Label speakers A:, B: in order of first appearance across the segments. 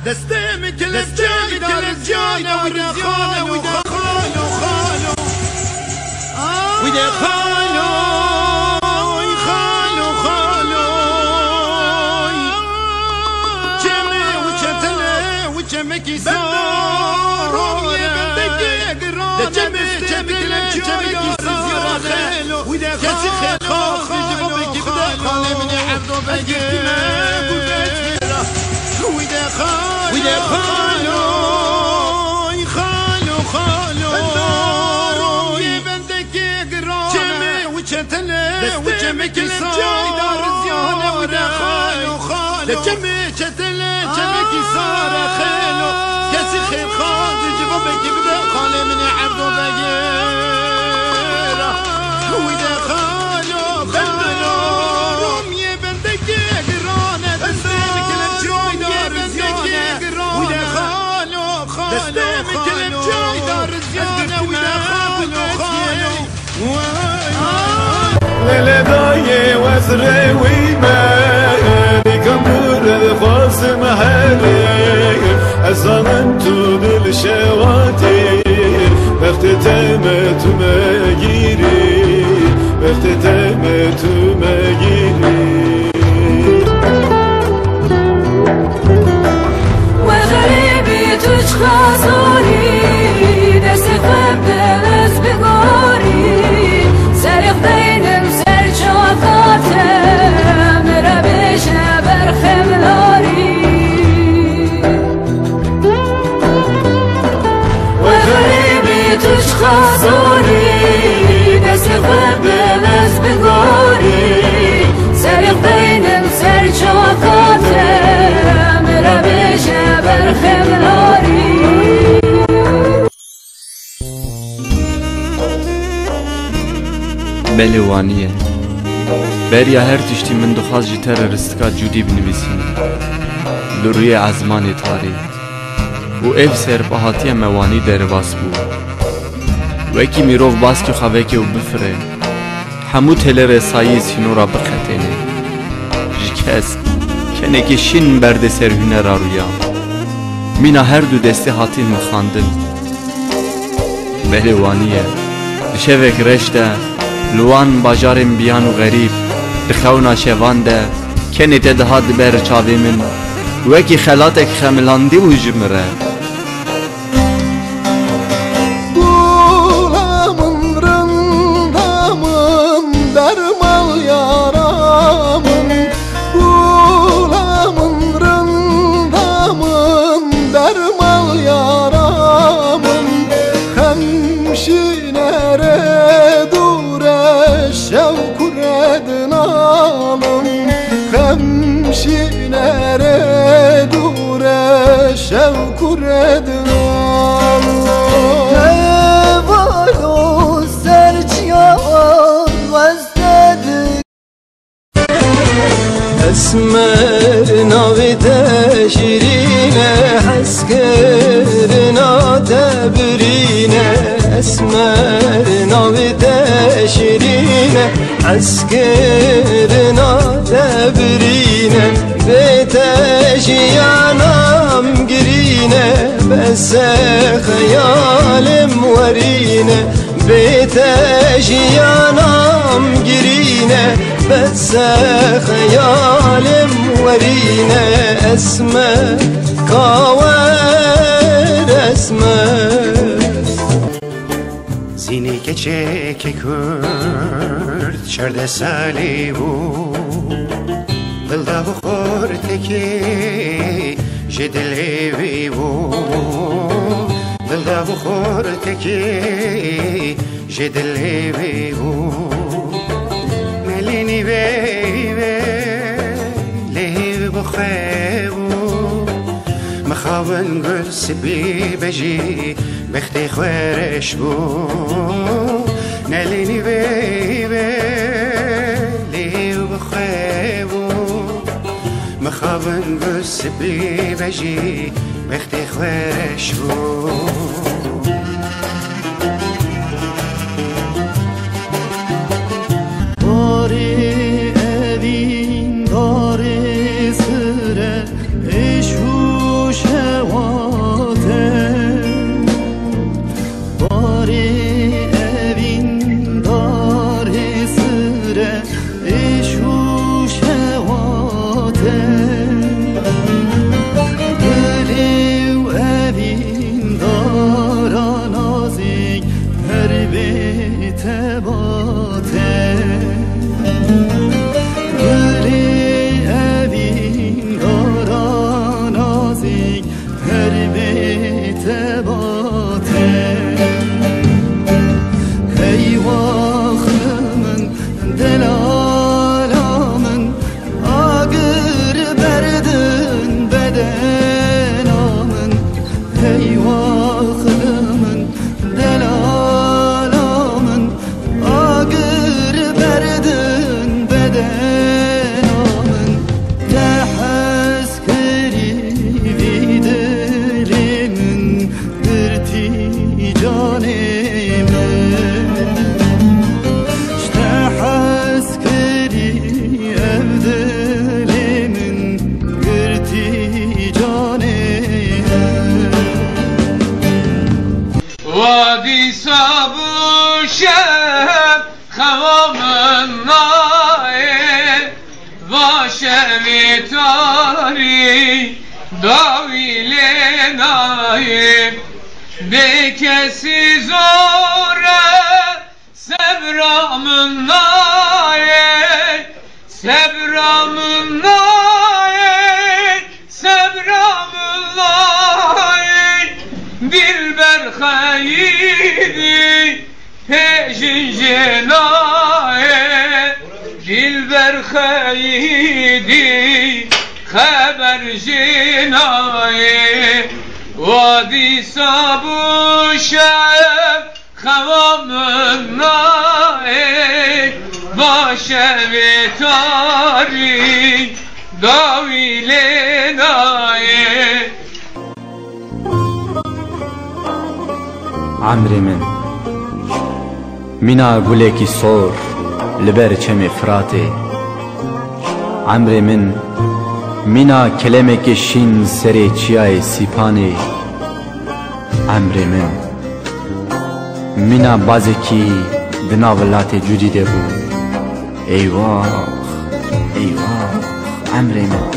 A: دستم کلف جای دار جانا وده خالو خالو خالو وده خالو خالو خالو جمع وشتله وجمعك صار ده جمع كلف جاي دار خالو وده خالو خالو خالو من عبدو بجينا وده خالو خالو خالو النار يبندك يقرا جمع وشتله وجمعك جاي دار زيانه وده خالو خالو جمع شتله جمعك صار خالو كسي خير خالد جبابك بدا خالي من عبدو بغيره وده خالو خالو يبندك يقرانا دستمك للجاي دار دستمك للجاي دار الزيانة وده خالو خالو
B: للداي وزري ويماني كمبر الخاص محلي أزامن طول الشواتي وقت تمت مجيري وقت تمت مجيري خازوري دست قبل از بگاری سرق دینم سر چاقاتم را بشه برخملاری و غریبی توش خازوری دست قبل از بگاری سرق دینم سر چاقاتم را بشه برخملاری
C: بلوانیه بریا هر تشتی من دخواست جی تررستکا جودی بنویسین لروی عزمان تاریخ و اف سر بهاتی موانی درواس بو وکی میروف باس که خواه و بفره همو تل رسایی سینو را بخطینه جکس کنه که شین برده سر هنر رویا مینا هر دو دسته هاتین مخاندن بلوانیه شوک رشته لوان باجارم بیان و غریب دخونا شوان ده کنی تدهاد بر چاوی من وکی خلاتک خملاندی و جمره
B: Gulamın rındamın dermal yaramın Gulamın rındamın dermal yaramın Hemşinere şevkur edin alım Hemşinere dure şevkur edin alım Nevalo serçiyan vazdedir Esmer navide şirine Haskerina debrine Esmer navide şirine Askerina debrine Beteşiyanam girine Bese hayalim verine Beteşiyanam girine Bese hayalim verine Esme kaver esme
A: Zini keçe kekurt Şerde salibu Dilda bukhor teki Jedelevi bu Dilda bukhor teki Jedelevi bu Melini ve Lehiv bu بخيبو مخاون قرس بي بجي بختي خوارش بو ناليني بيبي لي بخيبو مخاون قرس بي بجي بختي خوارش بو
D: وادي صابو شب خوامن ناید واشمی تاری داویل ناید به کسی زوره سبرامن ناید سبرامن ناید سبرامن ناید dilber haydi hejin jenaye dilber haydi haber jenaye vadi sabu şeb khavamın nae başevi tari davile nae
C: عمري من منا قوليكي صور لبرچم فراتي عمري من منا كلمك شين سري چياي سيپاني عمري من منا بازكي دنا ولاتي جودي دبو ايواخ ايواخ عمري من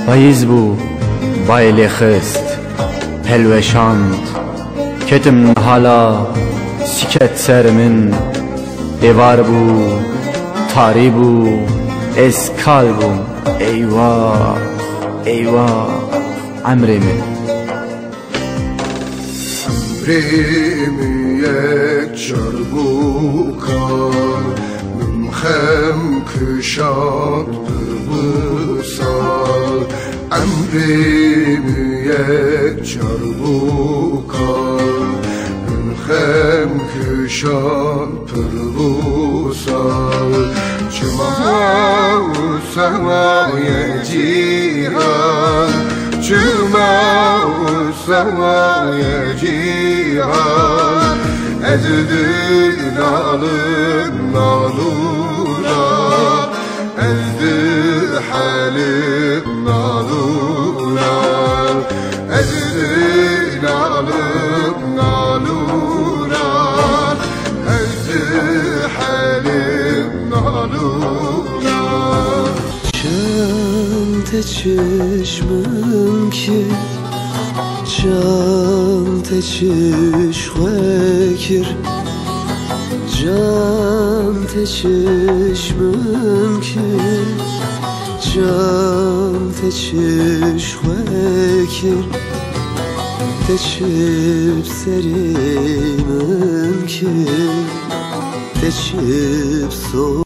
C: بايز بو بايلي خست هلوشاند کتم حالا سکت سر من دیوار بو تاری بو اسکال بو ایواه ایواه عمری من
E: عمرimi یک چربوکا من خم کشاد بسال عمرimi یک چربوکا من خم کشاد بسال چما سوای جیران چما سوای جیران از دل نالم نالورا از دل حالم نالورا از دل نالم نالورا از دل حالم نالورا
F: Çanta çeşmem ki Çanta çeşmekir Çanta çeşmem ki Çanta çeşmekir Teçip serimem ki Teçip so